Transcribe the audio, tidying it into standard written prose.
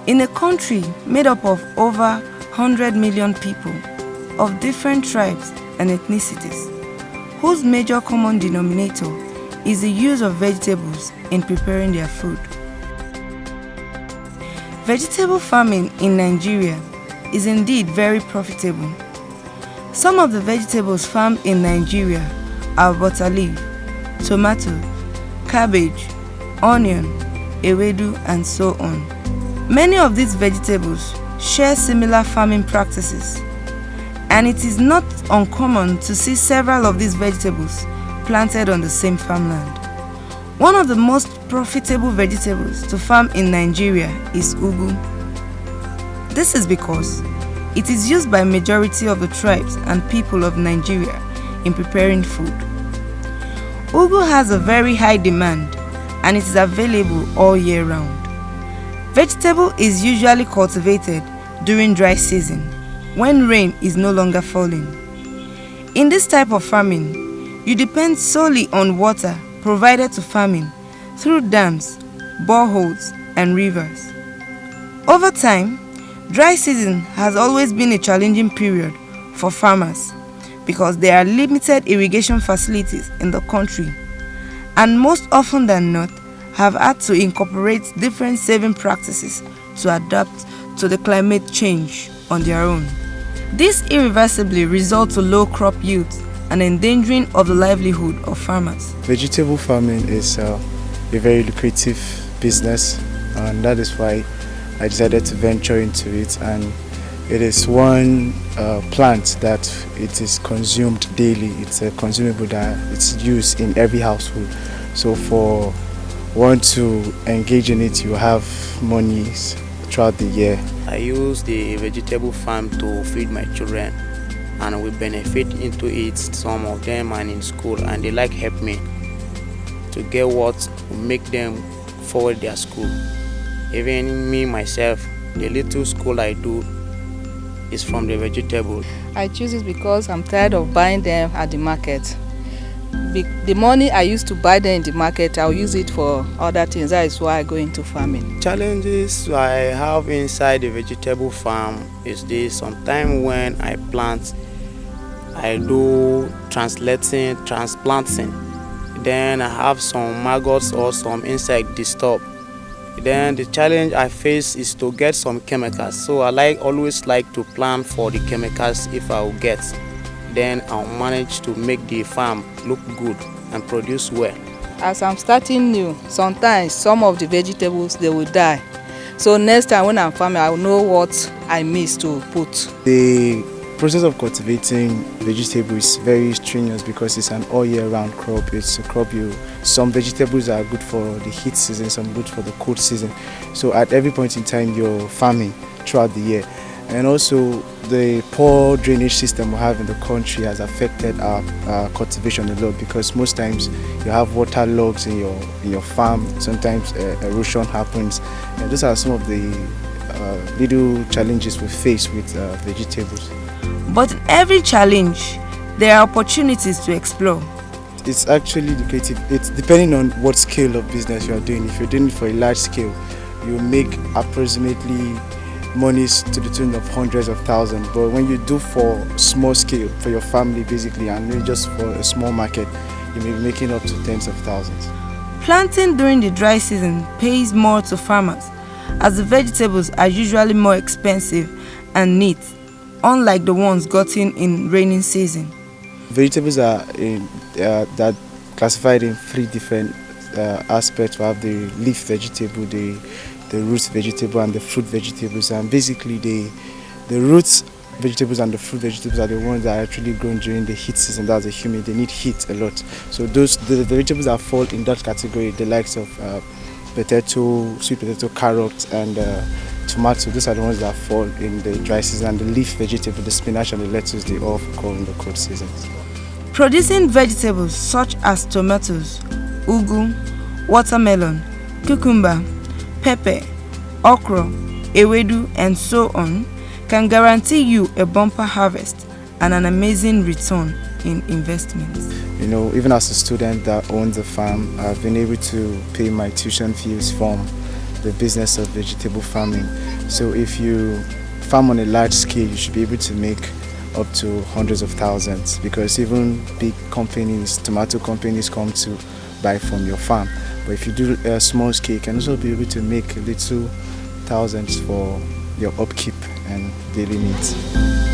In a country made up of over 100 million people of different tribes and ethnicities, whose major common denominator is the use of vegetables in preparing their food. Vegetable farming in Nigeria is indeed very profitable. Some of the vegetables farmed in Nigeria are butter leaf, tomato, cabbage, onion, ewedu, and so on. Many of these vegetables share similar farming practices, and it is not uncommon to see several of these vegetables planted on the same farmland. One of the most profitable vegetables to farm in Nigeria is ugu. This is because it is used by majority of the tribes and people of Nigeria in preparing food. Ugu has a very high demand and it is available all year round. Vegetable is usually cultivated during dry season, when rain is no longer falling. In this type of farming, you depend solely on water provided to farming through dams, boreholes, and rivers. Over time, dry season has always been a challenging period for farmers because there are limited irrigation facilities in the country, and most often than not, have had to incorporate different saving practices to adapt to the climate change on their own. This irreversibly results to low crop yields and endangering of the livelihood of farmers. Vegetable farming is a very lucrative business, and that is why I decided to venture into it. And it is one plant that it is consumed daily. It's a consumable that it's used in every household. So for one to engage in it, you have monies throughout the year. I use the vegetable farm to feed my children, and we benefit into it. Some of them are in school and they like help me to get what will make them forward their school. Even me myself, the little school I do is from the vegetable. I choose it because I'm tired of buying them at the market. The money I used to buy them in the market, I'll use it for other things. That is why I go into farming. Challenges I have inside the vegetable farm is this: sometimes when I plant, I do transplanting. Then I have some maggots or some insect disturb. Then the challenge I face is to get some chemicals. So I always like to plan for the chemicals if I will get. Then I'll manage to make the farm look good and produce well. As I'm starting new, sometimes some of the vegetables, they will die. So next time when I'm farming, I will know what I missed to put. The process of cultivating vegetable is very strenuous because it's an all year round crop. It's a crop some vegetables are good for the heat season, some good for the cold season. So at every point in time, you're farming throughout the year. And also the poor drainage system we have in the country has affected our cultivation a lot, because most times you have waterlogs in your farm. Sometimes erosion happens, and those are some of the little challenges we face with vegetables. But in every challenge, there are opportunities to explore. It's actually lucrative. It's depending on what scale of business you are doing. If you're doing it for a large scale, you make approximately monies to the tune of hundreds of thousands. But when you do for small scale, for your family basically, and not just for a small market, you may be making up to tens of thousands. Planting during the dry season pays more to farmers, as the vegetables are usually more expensive and neat, unlike the ones gotten in rainy season. Vegetables are that classified in three different aspects. We have the leaf vegetable, the root vegetable, and the fruit vegetables. And basically the roots vegetables and the fruit vegetables are the ones that are actually grown during the heat season. That's the humid. They need heat a lot. So the vegetables that fall in that category, the likes of potato, sweet potato, carrot, and tomato, those are the ones that fall in the dry season. And the leaf vegetable, the spinach and the lettuce, they all fall in the cold seasons. Producing vegetables such as tomatoes, ugu, watermelon, cucumber, pepper, okra, ewedu, and so on can guarantee you a bumper harvest and an amazing return in investment. You know, even as a student that owns a farm, I've been able to pay my tuition fees from the business of vegetable farming. So if you farm on a large scale, you should be able to make up to hundreds of thousands, because even big companies, tomato companies, come to buy from your farm. But if you do a small scale, you can also be able to make little thousands for your upkeep and daily needs.